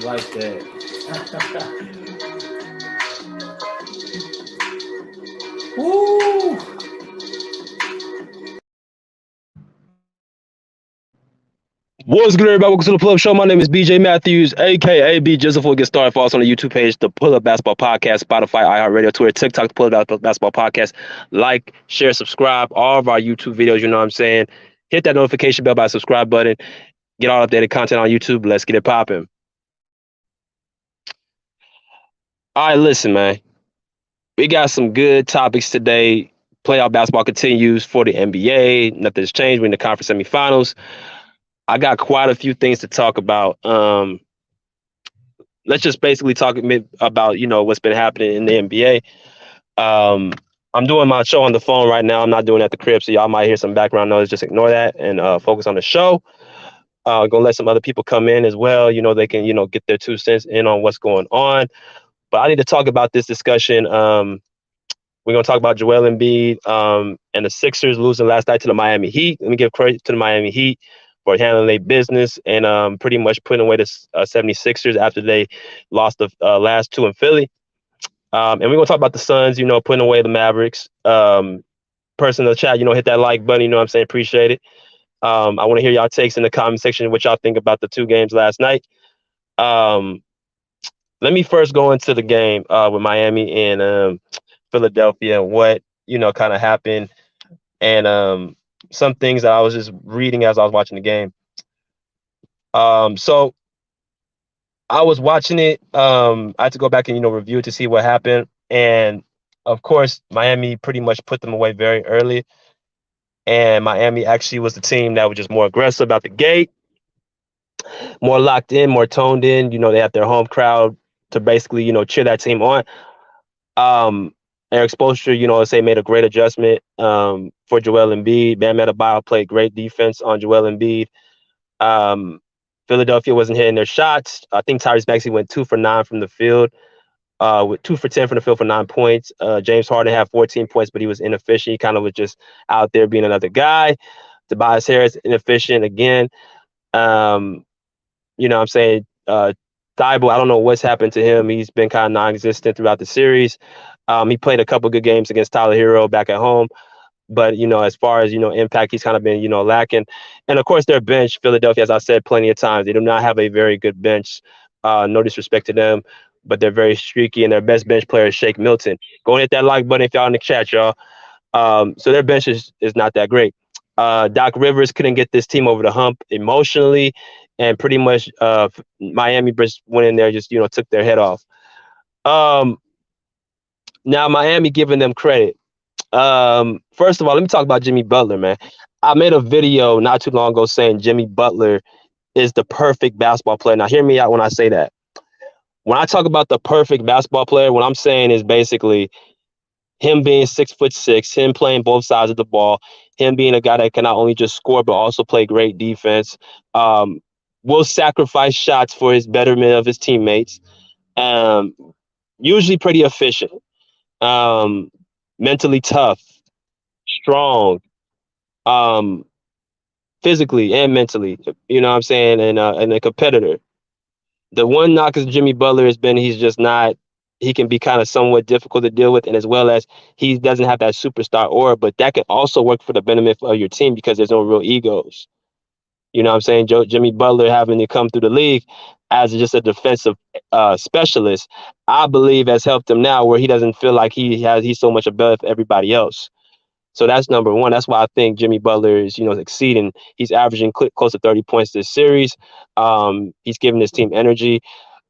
like that. Woo! What's good, everybody? Welcome to the Pull Up Show. My name is BJ Matthews, aka B Jizzle. Before we get started, follow us on the YouTube page, the Pull Up Basketball Podcast, Spotify, iHeartRadio, Twitter, TikTok, the Pull Up Basketball Podcast. Like, share, subscribe, all of our YouTube videos. You know what I'm saying? Hit that notification bell by subscribe button. Get all updated content on YouTube. Let's get it popping. All right, listen, man. We got some good topics today. Playoff basketball continues for the NBA. Nothing's changed. We're in the conference semifinals. I got quite a few things to talk about. Let's just basically talk about what's been happening in the NBA. I'm doing my show on the phone right now. I'm not doing it at the crib, so y'all might hear some background noise. Just ignore that and focus on the show. Gonna let some other people come in as well. They can get their 2 cents in on what's going on. But I need to talk about this discussion. We're gonna talk about Joel Embiid and the Sixers losing last night to the Miami Heat. Let me give credit to the Miami Heat for handling their business and pretty much putting away the 76ers after they lost the last two in Philly. And we're going to talk about the Suns, putting away the Mavericks. Person in the chat, hit that like button, what I'm saying? Appreciate it. I want to hear y'all takes in the comment section, what y'all think about the two games last night. Let me first go into the game with Miami and Philadelphia and what, kind of happened. And some things that I was just reading as I was watching the game. So I was watching it. I had to go back and review it to see what happened. And of course, Miami pretty much put them away very early. And Miami actually was the team that was just more aggressive out the gate, more locked in, more toned in. They have their home crowd to basically cheer that team on. Eric Spoelstra, let's say made a great adjustment for Joel Embiid. Bam Adebayo played great defense on Joel Embiid. Philadelphia wasn't hitting their shots. I think Tyrese Maxey went 2 for 9 from the field, with 2 for 10 from the field for 9 points. James Harden had 14 points, but he was inefficient. He kind of was just out there being another guy. Tobias Harris, inefficient again. I'm saying Thibault, I don't know what's happened to him. He's been kind of non-existent throughout the series. He played a couple good games against Tyler Hero back at home. But, as far as, impact, he's kind of been, lacking. And, of course, their bench, Philadelphia, as I said plenty of times, they do not have a very good bench. No disrespect to them, but they're very streaky, and their best bench player is Shake Milton. Go and hit that like button if y'all in the chat, y'all. So their bench is not that great. Doc Rivers couldn't get this team over the hump emotionally, and pretty much Miami just went in there, just, took their head off. Now, Miami giving them credit. First of all, let me talk about Jimmy Butler, man. I made a video not too long ago saying Jimmy Butler is the perfect basketball player. Now, hear me out when I say that. When I talk about the perfect basketball player, what I'm saying is basically him being 6'6", him playing both sides of the ball, him being a guy that can not only just score but also play great defense, will sacrifice shots for his betterment of his teammates. Usually pretty efficient. Mentally tough, strong, physically and mentally, you know what I'm saying, and a competitor. The one knock is Jimmy Butler has been he can be kind of somewhat difficult to deal with, and as well as he doesn't have that superstar aura, but that can also work for the benefit of your team because there's no real egos. You know what I'm saying? Jimmy Butler having to come through the league as just a defensive specialist, I believe has helped him now where he doesn't feel like he's so much above everybody else. So that's number one. That's why I think Jimmy Butler is, exceeding. He's averaging close to 30 points this series. He's giving his team energy.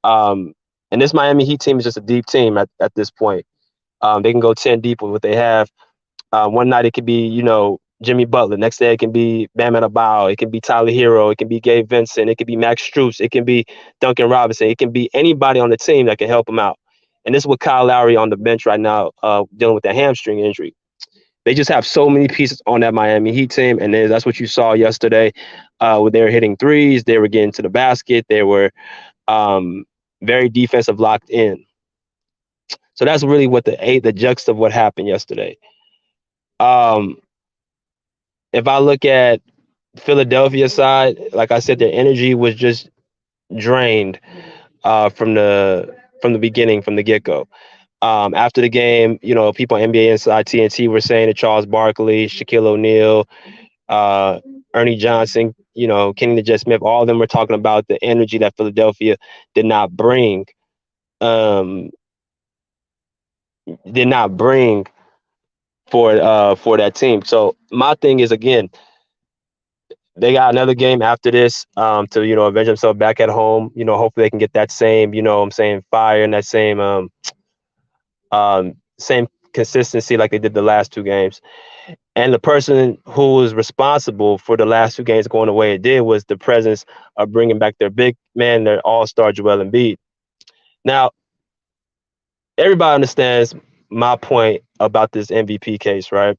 And this Miami Heat team is just a deep team at this point. They can go 10 deep with what they have. One night it could be, Jimmy Butler. Next day it can be Bam Adebayo. It can be Tyler Hero. It can be Gabe Vincent. It can be Max Strus. It can be Duncan Robinson. It can be anybody on the team that can help him out. And this is with Kyle Lowry on the bench right now, dealing with that hamstring injury. They just have so many pieces on that Miami Heat team, and that's what you saw yesterday when they were hitting threes. They were getting to the basket. They were very defensive, locked in. So that's really what the juxt of what happened yesterday. If I look at Philadelphia side, like I said, their energy was just drained. from the beginning, from the get go. After the game, people on NBA Inside TNT were saying that Charles Barkley, Shaquille O'Neal, uh, Ernie Johnson, Kenny the Jet Smith, all of them were talking about the energy that Philadelphia did not bring, um, did not bring for that team. So my thing is, again, they got another game after this, to avenge themselves back at home. Hopefully they can get that same, what I'm saying, fire and that same consistency like they did the last two games. And the person who was responsible for the last two games going the way it did was the presence of bringing back their big man, their all-star Joel Embiid. Now, everybody understands my point about this MVP case, right?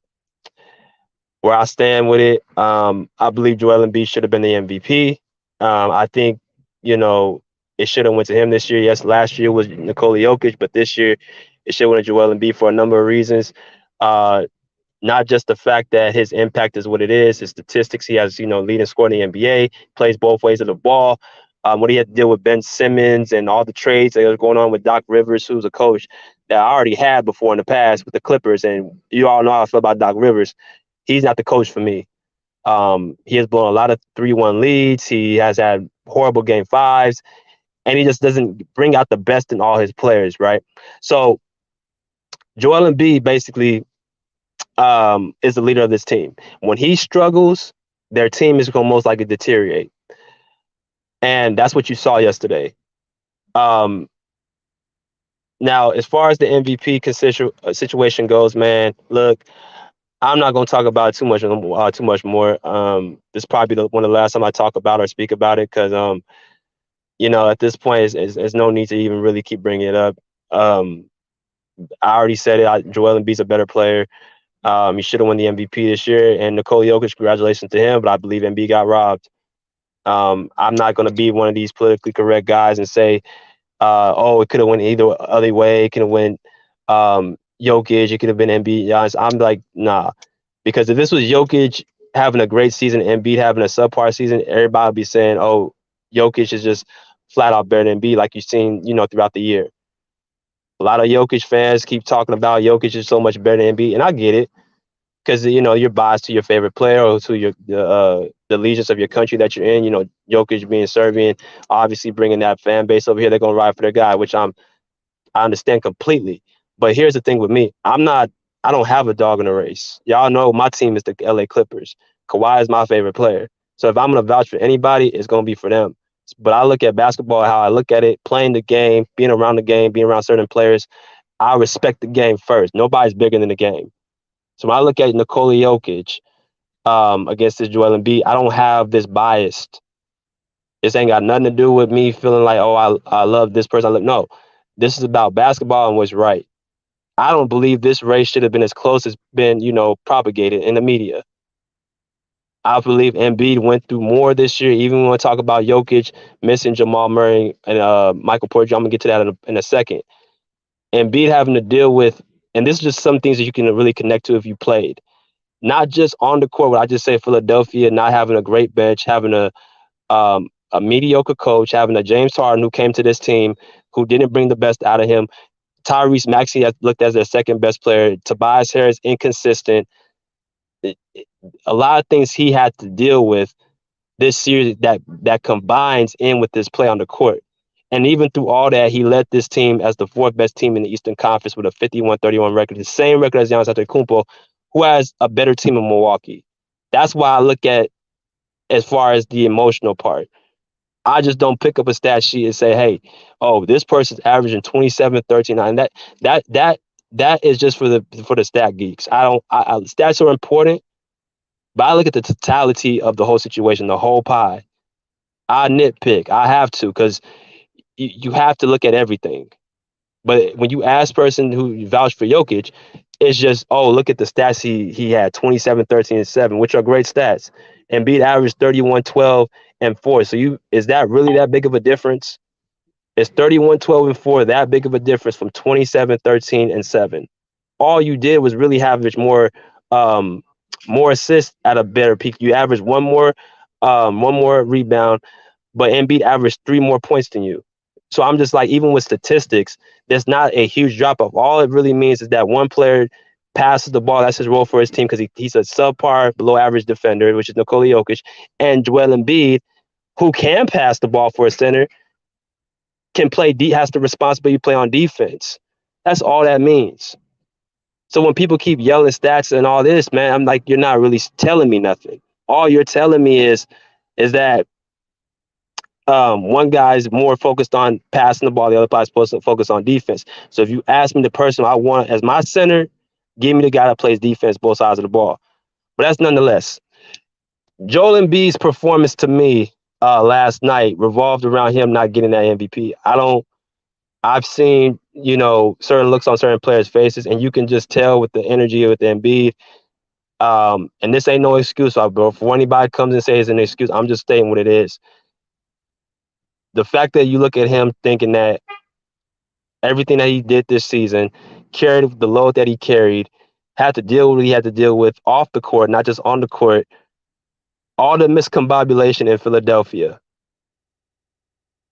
Where I stand with it, I believe Joel Embiid should have been the MVP. I think, you know, it should have went to him this year. Yes, last year was Nikola Jokic, but this year it should have went to Joel Embiid for a number of reasons. Uh, Not just the fact that his impact is what it is, his statistics. He has, leading scorer in the NBA, plays both ways of the ball. What he had to deal with Ben Simmons and all the trades that was going on with Doc Rivers, who's a coach that I already had before in the past with the Clippers. And you all know how I feel about Doc Rivers. He's not the coach for me. He has blown a lot of 3-1 leads. He has had horrible game fives, and he just doesn't bring out the best in all his players, right? So Joel Embiid basically is the leader of this team. When he struggles, their team is going to most likely deteriorate. And that's what you saw yesterday. Um, Now, as far as the MVP situation goes, man, look, I'm not going to talk about it too much more. This is probably one of the last time I talk about or speak about it because, at this point, there's no need to even really keep bringing it up. I already said it. Joel Embiid's a better player. He should have won the MVP this year. And Nikola Jokic, congratulations to him, but I believe Embiid got robbed. I'm not going to be one of these politically correct guys and say, oh, it could have went either other way. It could have went Jokic. It could have been Embiid. Giannis. I'm like, nah. Because if this was Jokic having a great season, Embiid having a subpar season, everybody would be saying, oh, Jokic is just flat out better than Embiid, like you've seen, throughout the year. A lot of Jokic fans keep talking about Jokic is so much better than Embiid, and I get it. Because you're biased to your favorite player or to the allegiance of your country that you're in. Jokic being Serbian, obviously bringing that fan base over here. They're gonna ride for their guy, which I understand completely. But here's the thing with me: I don't have a dog in the race. Y'all know my team is the LA Clippers. Kawhi is my favorite player. So if I'm gonna vouch for anybody, it's gonna be for them. But I look at basketball how I look at it: playing the game, being around the game, being around certain players. I respect the game first. Nobody's bigger than the game. So when I look at Nikola Jokic against this Joel Embiid, I don't have this bias. This ain't got nothing to do with me feeling like, oh, I love this person. No, this is about basketball and what's right. I don't believe this race should have been as close as been, propagated in the media. I believe Embiid went through more this year. Even when we talk about Jokic missing Jamal Murray and Michael Porter, I'm gonna get to that in a second. Embiid having to deal with, and this is just some things that you can really connect to if you played. Not just on the court, but I just say Philadelphia not having a great bench, having a mediocre coach, having a James Harden who came to this team who didn't bring the best out of him. Tyrese Maxey has looked as their second best player. Tobias Harris inconsistent. A lot of things he had to deal with this series that combines in with this play on the court. And even through all that, he led this team as the fourth best team in the Eastern Conference with a 51-31 record, the same record as Giannis Antetokounmpo, who has a better team in Milwaukee. That's why I look at as far as the emotional part. I just don't pick up a stat sheet and say, hey, oh, this person's averaging 27, 13, 9. That is just for the stat geeks. Stats are important, but I look at the totality of the whole situation, the whole pie. I nitpick. I have to, because you have to look at everything. But when you ask person who vouched for Jokic, it's just, oh, look at the stats he had, 27, 13, and 7, which are great stats. Embiid averaged 31, 12, and 4. So is that really that big of a difference? Is 31, 12, and 4 that big of a difference from 27, 13, and 7? All you did was really average more assists at a better peak. You averaged one more rebound, but Embiid averaged 3 more points than you. So I'm just like, even with statistics, there's not a huge drop off. All it really means is that one player passes the ball. That's his role for his team because he's a subpar, below average defender, which is Nikola Jokic, and Joel Embiid, who can pass the ball for a center, can play, has the responsibility to play on defense. That's all that means. So when people keep yelling stats and all this, man, I'm like, you're not really telling me nothing. All you're telling me is that one guy's more focused on passing the ball, the other guy's supposed to focus on defense. So if you ask me the person I want as my center, give me the guy that plays defense both sides of the ball. But that's nonetheless. Joel Embiid's performance to me last night revolved around him not getting that MVP. I've seen, certain looks on certain players' faces, and you can just tell with the energy with the Embiid. And this ain't no excuse, bro. For anybody comes and says it's an excuse, I'm just stating what it is. The fact that you look at him thinking that everything that he did this season, carried the load that he carried, had to deal with what he had to deal with off the court, not just on the court, all the miscombobulation in Philadelphia.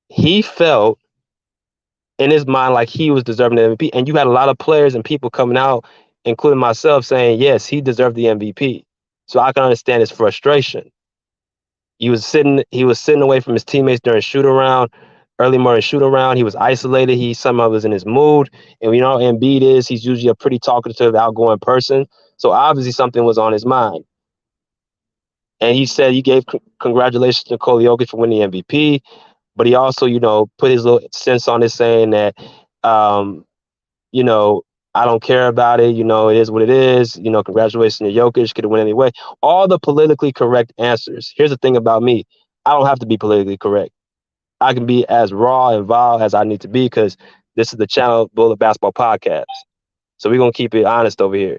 He felt in his mind like he was deserving the MVP. And you had a lot of players and people coming out, including myself, saying, yes, he deserved the MVP. So I can understand his frustration. He was sitting away from his teammates during shoot around, early morning shoot around. He was isolated. He somehow was in his mood. And Embiid he's usually a pretty talkative, outgoing person. So obviously something was on his mind. And he said he gave congratulations to Nikola Jokic for winning the MVP. But he also, put his little sense on it, saying that, I don't care about it. It is what it is. Congratulations to Jokic, could have won anyway. All the politically correct answers. Here's the thing about me. I don't have to be politically correct. I can be as raw and vile as I need to be because this is the Channel Bullet Basketball Podcast. So we're going to keep it honest over here,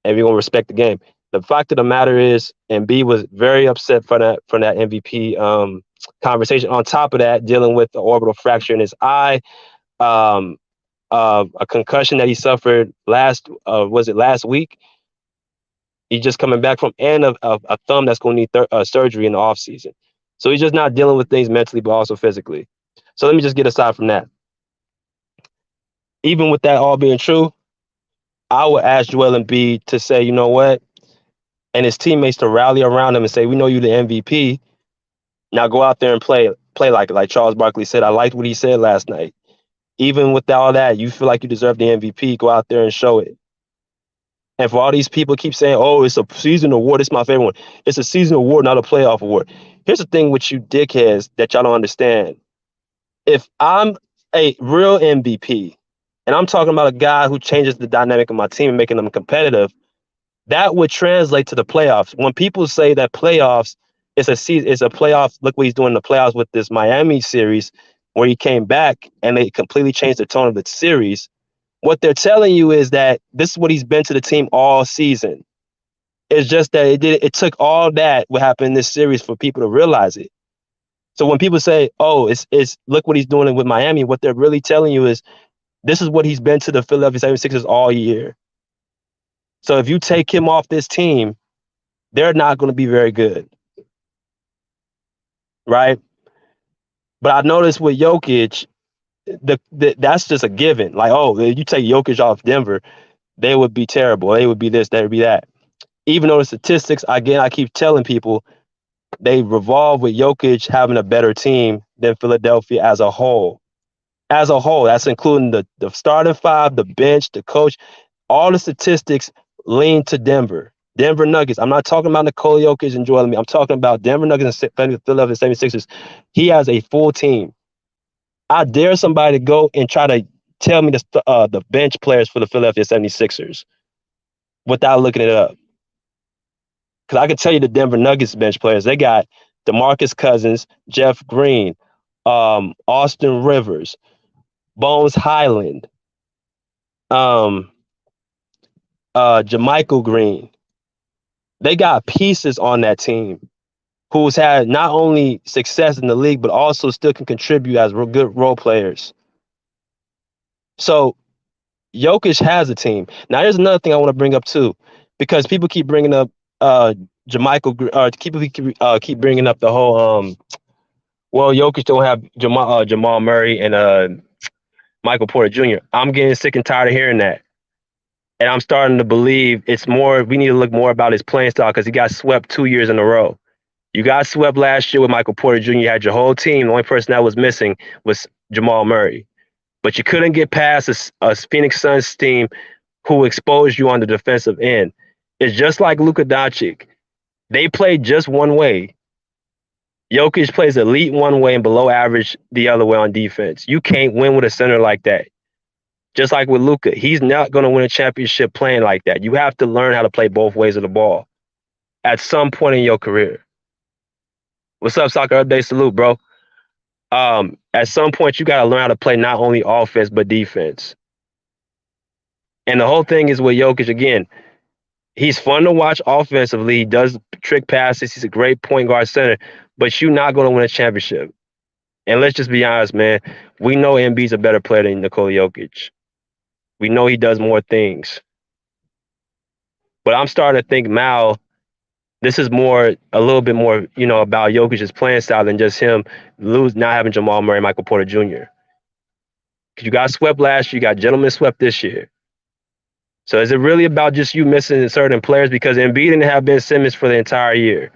and we're going to respect the game. The fact of the matter is, Embiid was very upset for that MVP conversation. On top of that, dealing with the orbital fracture in his eye, a concussion that he suffered last week. He's just coming back from, and a thumb that's going to need surgery in the offseason. So he's just not dealing with things mentally, but also physically. So let me just get aside from that. Even with that all being true, I would ask Joel Embiid to say, you know what, and his teammates to rally around him and say, we know you're the MVP. Now go out there and play like Charles Barkley said. I liked what he said last night. Even with all that, you feel like you deserve the MVP, go out there and show it. And for all these people keep saying, oh, it's a season award, it's my favorite one. It's a season award, not a playoff award. Here's the thing with you dickheads that y'all don't understand. If I'm a real MVP, and I'm talking about a guy who changes the dynamic of my team and making them competitive, that would translate to the playoffs. When people say that playoffs, it's a playoff, look what he's doing in the playoffs with this Miami series, where he came back and they completely changed the tone of the series. What they're telling you is that this is what he's been to the team all season. It's just that it took all that what happened in this series for people to realize it. So when people say, oh, it's look what he's doing with Miami, what they're really telling you is this is what he's been to the Philadelphia 76ers all year. So if you take him off this team, they're not going to be very good. Right? But I noticed with Jokic, that's just a given. Like, oh, if you take Jokic off Denver, they would be terrible. They would be this, they would be that. Even though the statistics, again, I keep telling people, they revolve with Jokic having a better team than Philadelphia as a whole. As a whole, that's including the starting five, the bench, the coach. All the statistics lean to Denver. Denver Nuggets. I'm not talking about Nikola Jokic and Joel Embiid. I'm talking about Denver Nuggets and Philadelphia 76ers. He has a full team. I dare somebody to go and try to tell me the bench players for the Philadelphia 76ers without looking it up. Because I can tell you the Denver Nuggets bench players. They got DeMarcus Cousins, Jeff Green, Austin Rivers, Bones Highland, Jermichael Green. They got pieces on that team who's had not only success in the league, but also still can contribute as good role players. So Jokic has a team. Now, here's another thing I want to bring up too, because people keep bringing up Jermichael, keep bringing up the whole Well, Jokic don't have Jamal Murray and Michael Porter Jr. I'm getting sick and tired of hearing that. And I'm starting to believe it's more, we need to look more about his playing style because he got swept 2 years in a row. You got swept last year with Michael Porter Jr. You had your whole team. The only person that was missing was Jamal Murray. But you couldn't get past a Phoenix Suns team who exposed you on the defensive end. It's just like Luka Doncic. They play just one way. Jokic plays elite one way and below average the other way on defense. You can't win with a center like that. Just like with Luka, he's not going to win a championship playing like that. You have to learn how to play both ways of the ball at some point in your career. What's up, Soccer Update? Salute, bro. At some point, you got to learn how to play not only offense but defense. And the whole thing is with Jokic again. He's fun to watch offensively. He does trick passes. He's a great point guard center, but you're not going to win a championship. And let's just be honest, man. We know Embiid's a better player than Nikola Jokic. We know he does more things. But I'm starting to think, Mal, this is more, a little bit more, about Jokic's playing style than just him not having Jamal Murray and Michael Porter Jr. You got swept last year. You got gentlemen swept this year. So is it really about just you missing certain players? Because Embiid didn't have Ben Simmons for the entire year.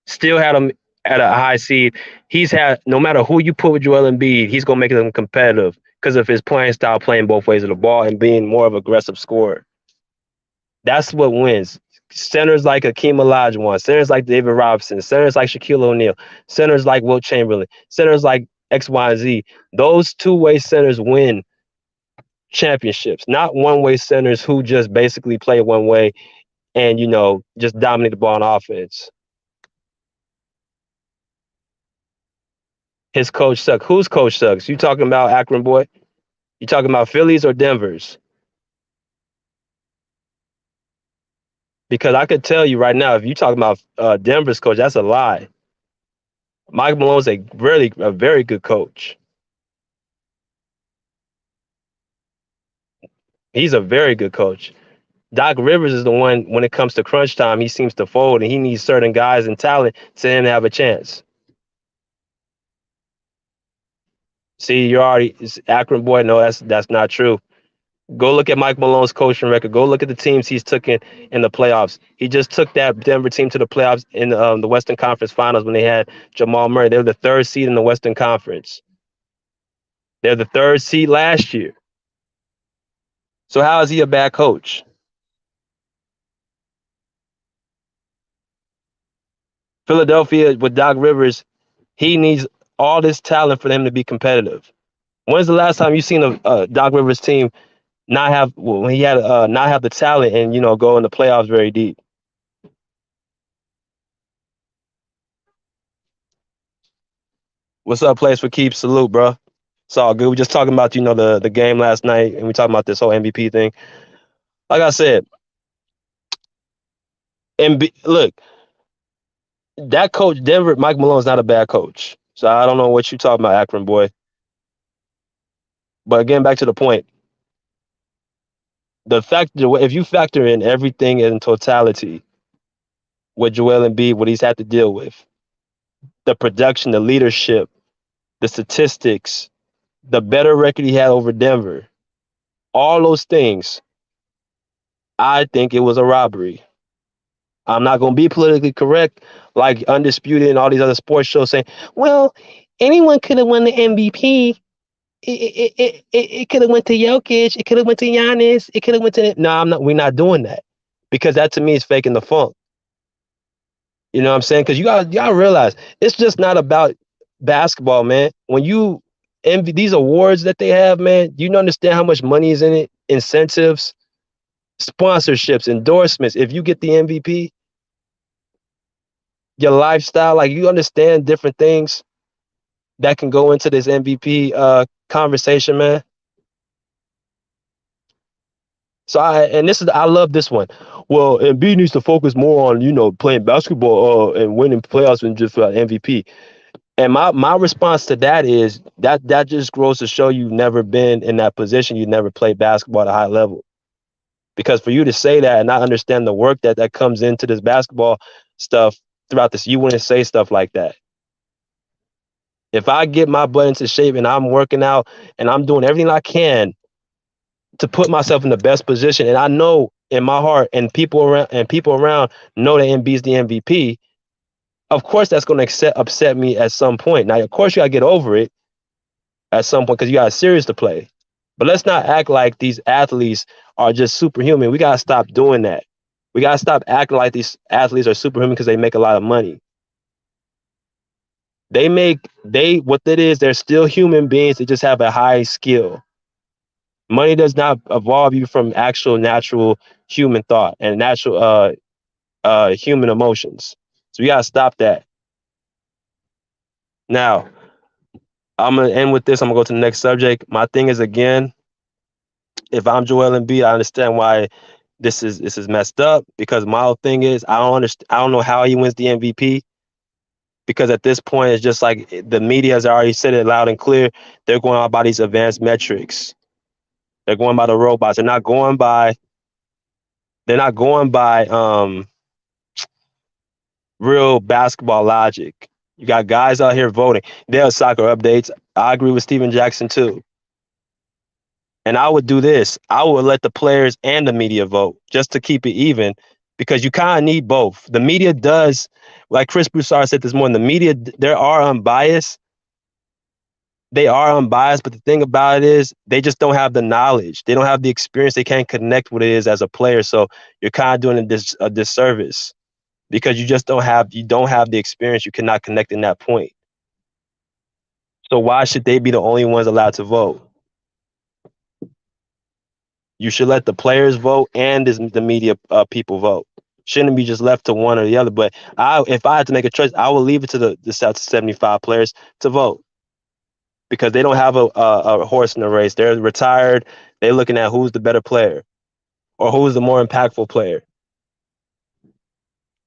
Still had him at a high seed. He's had, no matter who you put with Joel Embiid, he's going to make them competitive because of his playing style, playing both ways of the ball and being more of an aggressive scorer. That's what wins. Centers like Akeem Olajuwon, centers like David Robinson, centers like Shaquille O'Neal, centers like Wilt Chamberlain, centers like X, Y, and Z. Those two-way centers win championships, not one-way centers who just basically play one way and, just dominate the ball on offense. His coach sucks. Whose coach sucks? You talking about Akron boy? You talking about Phillies or Denver's? Because I could tell you right now, if you talking about Denver's coach, that's a lie. Mike Malone's a very good coach. He's a very good coach. Doc Rivers is the one, when it comes to crunch time, he seems to fold, and he needs certain guys and talent to him to have a chance. See, you're already Akron boy. No, that's not true. Go look at Mike Malone's coaching record. Go look at the teams he's took in the playoffs. He just took that Denver team to the playoffs in the Western Conference Finals when they had Jamal Murray. They were the third seed in the Western Conference. They're the third seed last year. So how is he a bad coach? Philadelphia with Doc Rivers, he needs all this talent for them to be competitive. When's the last time you seen a Doc Rivers team not have when he had not have the talent and go in the playoffs very deep? What's up, place for keeps? Salute, bro. It's all good. We're just talking about the game last night, and we talking about this whole MVP thing. Like I said, and look, that coach Denver, Mike Malone's not a bad coach. So I don't know what you talking about, Akron boy. But again, back to the point. The fact that if you factor in everything in totality, with Joel Embiid, what he's had to deal with, the production, the leadership, the statistics, the better record he had over Denver, all those things, I think it was a robbery. I'm not going to be politically correct like Undisputed and all these other sports shows saying, well, anyone could have won the MVP. It could have went to Jokic. It could have went to Giannis. It could have went to... No, I'm not. We're not doing that because that to me is faking the funk. You know what I'm saying? Because you gotta realize it's just not about basketball, man. When you envy these awards that they have, man, you understand how much money is in it, incentives, sponsorships, endorsements. If you get the MVP, your lifestyle, like you understand different things that can go into this MVP conversation, man. So I love this one. Well, Embiid needs to focus more on playing basketball and winning playoffs than just for MVP. And my response to that is that just goes to show you've never been in that position. You never played basketball at a high level. Because for you to say that and not understand the work that comes into this basketball stuff throughout this, you wouldn't say stuff like that. If I get my butt into shape and I'm working out and I'm doing everything I can to put myself in the best position, and I know in my heart and people around know that Embiid's the MVP, of course that's going to upset me at some point. Now, of course, you got to get over it at some point because you got a series to play. But let's not act like these athletes are just superhuman. We got to stop doing that. We got to stop acting like these athletes are superhuman because they make a lot of money. What it is, they're still human beings. They just have a high skill. Money does not evolve you from actual natural human thought and natural human emotions. So we gotta stop that. Now, I'm gonna end with this. I'm gonna go to the next subject. My thing is, again, if I'm Joel Embiid, I understand why this is messed up, because my whole thing is I don't know how he wins the MVP, because at this point it's just like the media has already said it loud and clear. They're going out by these advanced metrics. They're going by the robots. They're not going by real basketball logic. You got guys out here voting. There are soccer updates. I agree with Steven Jackson too. And I would do this. I would let the players and the media vote just to keep it even, because you kind of need both. The media does, like Chris Broussard said this morning, the media, they are unbiased. They are unbiased, but the thing about it is they just don't have the knowledge. They don't have the experience. They can't connect what it is as a player. So you're kind of doing a disservice, because you don't have the experience. You cannot connect in that point. So why should they be the only ones allowed to vote? You should let the players vote and the media people vote. Shouldn't be just left to one or the other. But if I had to make a choice, I would leave it to the South 75 players to vote, because they don't have a horse in the race. They're retired. They're looking at who's the better player or who's the more impactful player.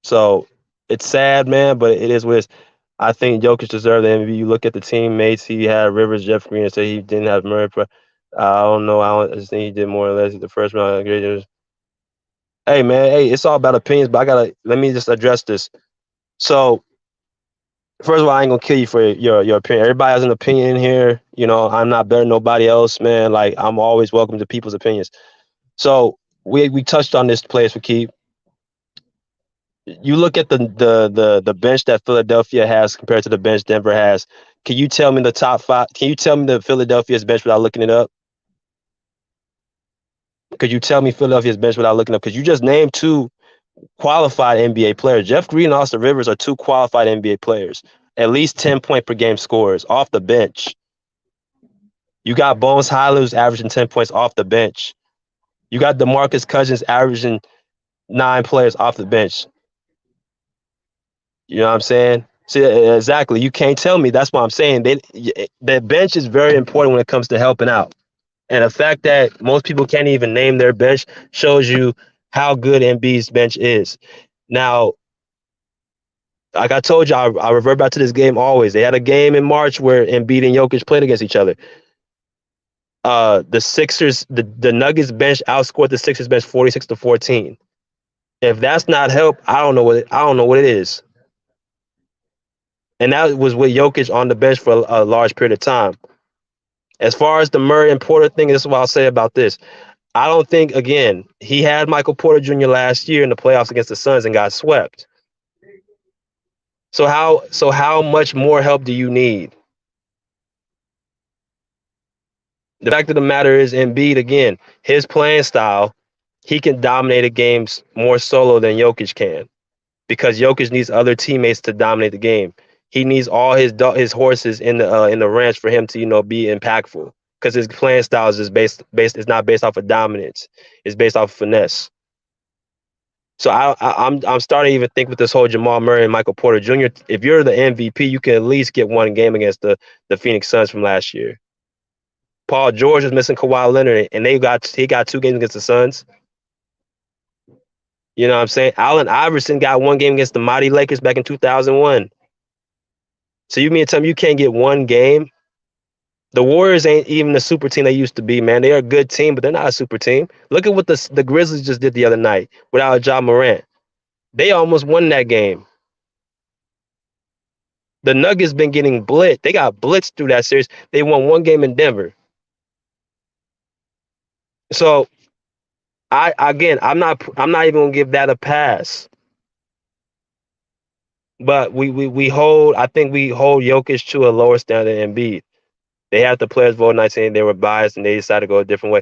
So it's sad, man, but it is what it is. I think Jokic deserved the MVP. You look at the teammates he had: Rivers, Jeff Green, and say he didn't have Murray. I don't know. I just think he did more or less the first round. Hey, man, hey, it's all about opinions, but let me just address this. So, first of all, I ain't gonna kill you for your opinion. Everybody has an opinion here. I'm not better than nobody else, man. Like, I'm always welcome to people's opinions. So we touched on this, players for keep. You look at the bench that Philadelphia has compared to the bench Denver has. Can you tell me the top five? Can you tell me the Philadelphia's bench without looking it up? Could you tell me Philadelphia's bench without looking up? Because you just named two qualified NBA players. Jeff Green and Austin Rivers are two qualified NBA players. At least 10 point per game scorers off the bench. You got Bones Hyland who's averaging 10 points off the bench. You got DeMarcus Cousins averaging 9 players off the bench. You know what I'm saying? See, exactly. You can't tell me. That's what I'm saying. The bench is very important when it comes to helping out. And the fact that most people can't even name their bench shows you how good Embiid's bench is. Now, like I told you, I revert back to this game always. They had a game in March where Embiid and Jokic played against each other. The Sixers, the Nuggets bench outscored the Sixers bench 46-14. If that's not help, I don't know what it is. And that was with Jokic on the bench for a large period of time. As far as the Murray and Porter thing, this is what I'll say about this. I don't think, again, he had Michael Porter Jr. last year in the playoffs against the Suns and got swept. So how much more help do you need? The fact of the matter is, Embiid, again, his playing style, he can dominate the games more solo than Jokic can, because Jokic needs other teammates to dominate the game. He needs all his horses in the ranch for him to be impactful, because his playing style is just based. It's not based off of dominance. It's based off of finesse. So I'm starting to even think with this whole Jamal Murray and Michael Porter Jr. If you're the MVP, you can at least get one game against the Phoenix Suns from last year. Paul George was missing Kawhi Leonard, and he got 2 games against the Suns. You know what I'm saying? Allen Iverson got 1 game against the mighty Lakers back in 2001. So you mean to tell me you can't get 1 game? The Warriors ain't even the super team they used to be, man. They are a good team, but they're not a super team. Look at what the Grizzlies just did the other night without Ja Morant. They almost won that game. The Nuggets been getting blitzed. They got blitzed through that series. They won one game in Denver. So I'm not even gonna give that a pass. But we hold I think we hold Jokic to a lower standard than Embiid. They had the players vote 19, they were biased and they decided to go a different way.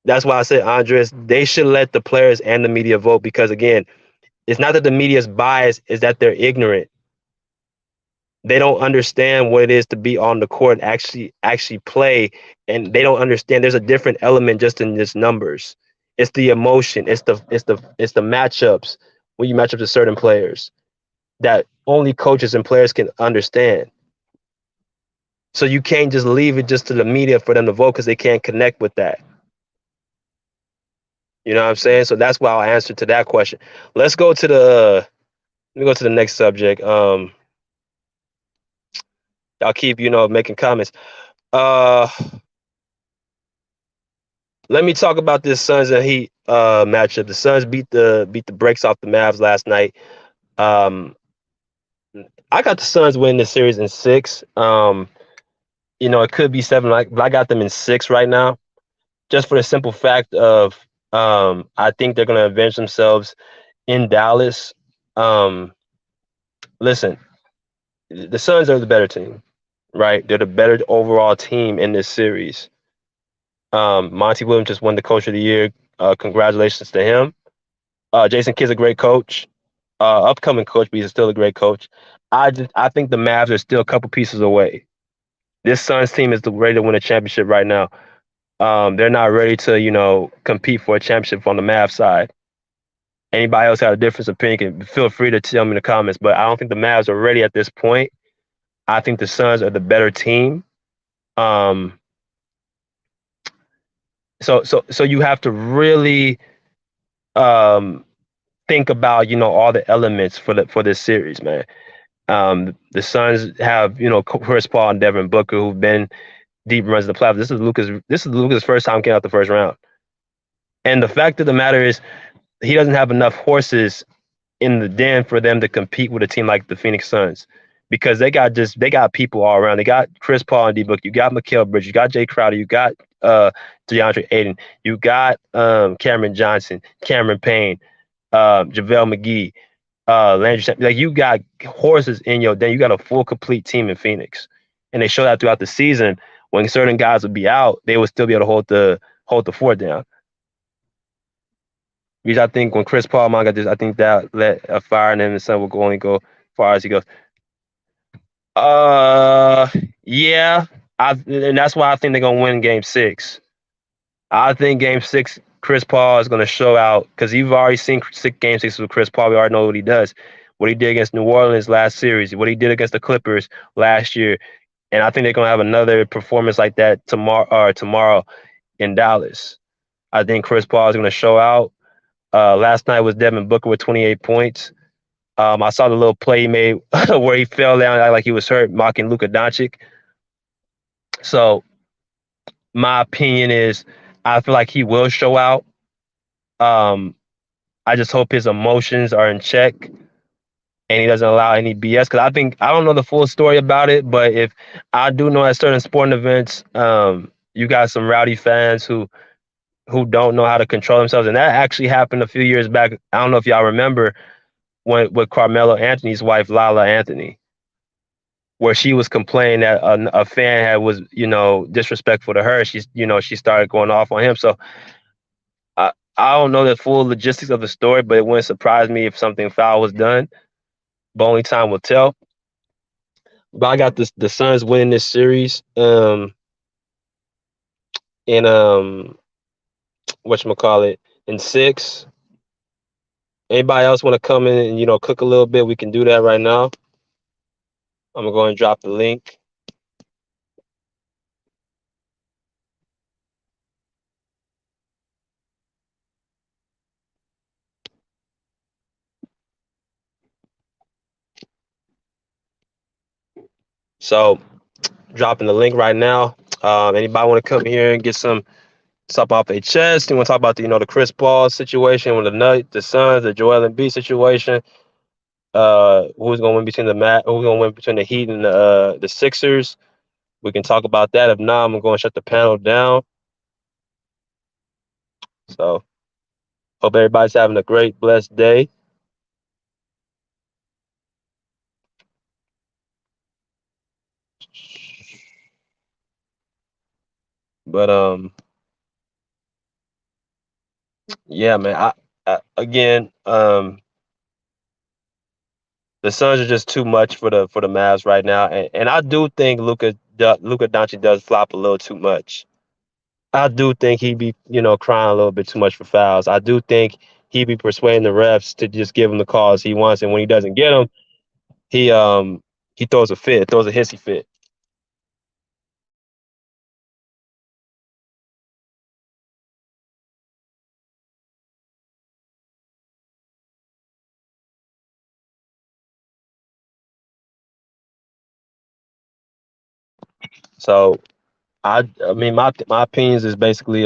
That's why I said, Andres, they should let the players and the media vote because again, it's not that the media is biased, it's that they're ignorant. They don't understand what it is to be on the court and actually play, and they don't understand there's a different element just in just numbers. It's the emotion, it's the matchups when you match up to certain players that only coaches and players can understand. So you can't just leave it just to the media for them to vote because they can't connect with that. You know what I'm saying? So that's why I'll answer to that question. Let's go to the let me go to the next subject. I'll keep making comments. Uh, Let me talk about this Suns and Heat matchup. The Suns beat the brakes off the Mavs last night. Um, I got the Suns winning the series in six. It could be seven, but I got them in six right now, just for the simple fact of I think they're going to avenge themselves in Dallas. Um, Listen, the Suns are the better team, right? They're the better overall team in this series. Monty Williams just won the Coach of the Year. Congratulations to him. Jason Kidd's a great coach, upcoming coach, but he's still a great coach. I think the Mavs are still a couple pieces away. This Suns team is ready to win a championship right now. They're not ready to compete for a championship on the Mavs side. Anybody else have a different opinion? Feel free to tell me in the comments. But I don't think the Mavs are ready at this point. I think the Suns are the better team. So you have to really think about all the elements for this series, man. The Suns have Chris Paul and Devin Booker who've been deep runs in the playoffs. This is Luka's first time getting out the first round, and the fact of the matter is he doesn't have enough horses in the den for them to compete with a team like the Phoenix Suns because they got people all around. They got Chris Paul and D Book. You got Mikal Bridges. You got Jay Crowder. You got DeAndre Ayton. You got Cameron Johnson, Cameron Payne, JaVale McGee, Landry. Like you got horses in your den. You got a full complete team in Phoenix, and they show that throughout the season. When certain guys would be out, they would still be able to hold the fort down. Because I think when Chris Paul got this, I think that let a fire in him and son will only go as far as he goes. Yeah, and that's why I think they're gonna win Game 6. I think Game 6, Chris Paul is gonna show out because you've already seen Game 6 with Chris Paul. We already know what he does, what he did against New Orleans last series, what he did against the Clippers last year, and I think they're gonna have another performance like that tomorrow in Dallas. I think Chris Paul is gonna show out. Last night was Devin Booker with 28 points. I saw the little play he made where he fell down like he was hurt, mocking Luka Doncic. So my opinion is I feel like he will show out. I just hope his emotions are in check and he doesn't allow any BS. Because I don't know the full story about it, but if I do know at certain sporting events, you got some rowdy fans who don't know how to control themselves. And that actually happened a few years back. I don't know if y'all remember with Carmelo Anthony's wife, Lala Anthony, where she was complaining that a fan was disrespectful to her. She started going off on him. So I don't know the full logistics of the story, but it wouldn't surprise me if something foul was done. But only time will tell. But I got the Suns winning this series. In whatchamacallit, in 6. Anybody else want to come in and cook a little bit? We can do that right now. I'm gonna go and drop the link. So dropping the link right now. Anybody want to come here and get some stuff off their chest? You want to talk about the Chris Paul situation with the Suns, the Joel Embiid situation? Who's gonna win between who's gonna win between the Heat and the Sixers. We can talk about that. If not, I'm going to shut the panel down. So hope everybody's having a great, blessed day. But yeah, man. I again, the Suns are just too much for the Mavs right now, and I do think Luka Doncic does flop a little too much. I do think he'd be crying a little bit too much for fouls. I do think he'd be persuading the refs to just give him the calls he wants, and when he doesn't get them, he um he throws a fit, throws a hissy fit. So I mean my opinions is basically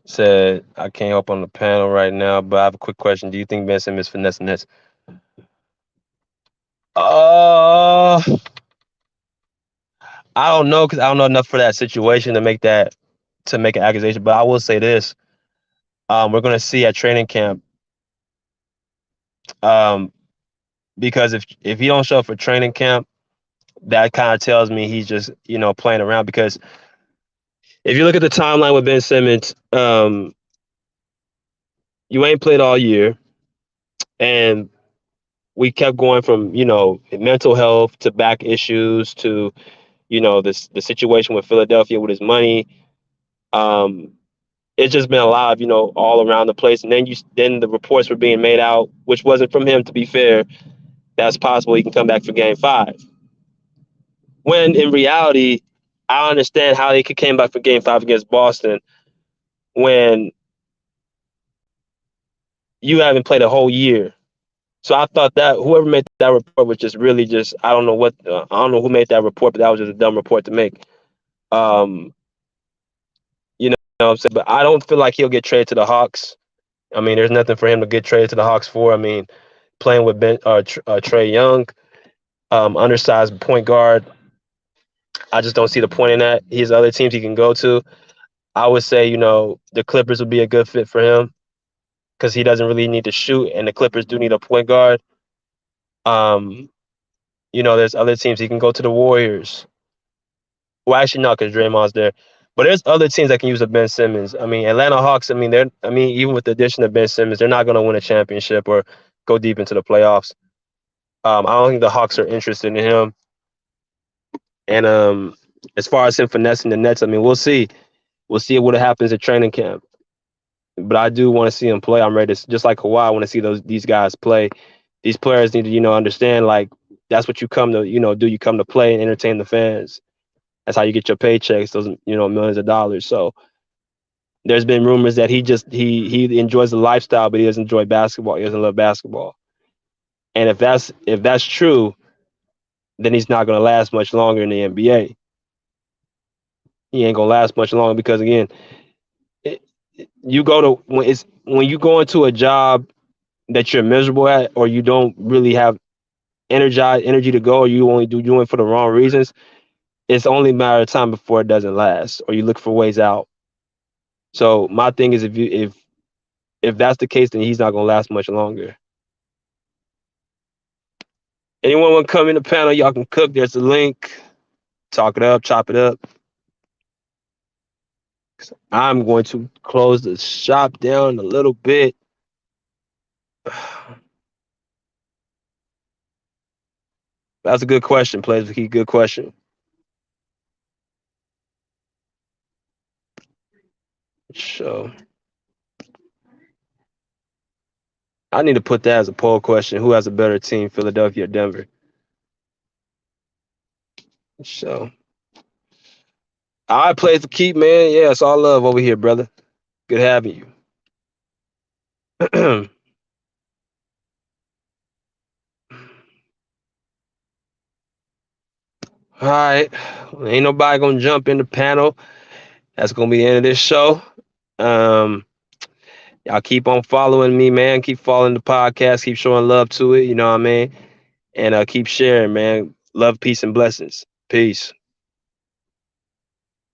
said I can't help on the panel right now, but I have a quick question. Do you think Ben Simmons finessing this? Uh, I don't know because I don't know enough for that situation to make an accusation. But I will say this: we're going to see at training camp. Um, because if he don't show up for training camp, that kind of tells me he's just playing around. Because if you look at the timeline with Ben Simmons, you ain't played all year, and we kept going from mental health to back issues to the situation with Philadelphia with his money. Um, it's just been a lot of all around the place, and then the reports were being made out, which wasn't from him. To be fair, that's possible he can come back for Game 5. When in reality, I understand how he could came back for Game 5 against Boston when you haven't played a whole year. So I thought that whoever made that report was just really just I don't know who made that report, but that was just a dumb report to make. Um, you know what I'm saying? But I don't feel like he'll get traded to the Hawks. I mean, there's nothing for him to get traded to the Hawks for. I mean, playing with Trey Young, undersized point guard. I just don't see the point in that. He has other teams he can go to. I would say, the Clippers would be a good fit for him because he doesn't really need to shoot, and the Clippers do need a point guard. Um, there's other teams he can go to the Warriors. Well, actually, not because Draymond's there. But there's other teams that can use a Ben Simmons. I mean, Atlanta Hawks. Even with the addition of Ben Simmons, they're not going to win a championship or go deep into the playoffs. I don't think the Hawks are interested in him. And as far as him finessing the Nets, I mean, we'll see. We'll see what happens at training camp. But I do want to see him play. I'm ready to, just like Kawhi, I want to see these guys play. These players need to, understand like that's what you come to, do. You come to play and entertain the fans. That's how you get your paychecks, those millions of dollars. So there's been rumors that he enjoys the lifestyle, but he doesn't enjoy basketball. He doesn't love basketball. And if that's true, then he's not going to last much longer in the NBA. He ain't gonna last much longer because again, it, you go to when you go into a job that you're miserable at, or you don't really have energy to go, or you only doing it for the wrong reasons. It's only a matter of time before it doesn't last, or you look for ways out. So my thing is, if that's the case, then he's not gonna last much longer. Anyone want to come in the panel? Y'all can cook. There's a link. Talk it up, chop it up. I'm going to close the shop down a little bit. That's a good question, Players. Good question. So I need to put that as a poll question. Who has a better team, Philadelphia or Denver? So I play for keep, man. Yeah, it's all love over here, brother. Good having you. All right. Ain't nobody gonna jump in the panel. That's gonna be the end of this show. Um, Y'all keep on following me, man. Keep following the podcast. Keep showing love to it. You know what I mean? And keep sharing, man. Love, peace, and blessings. Peace.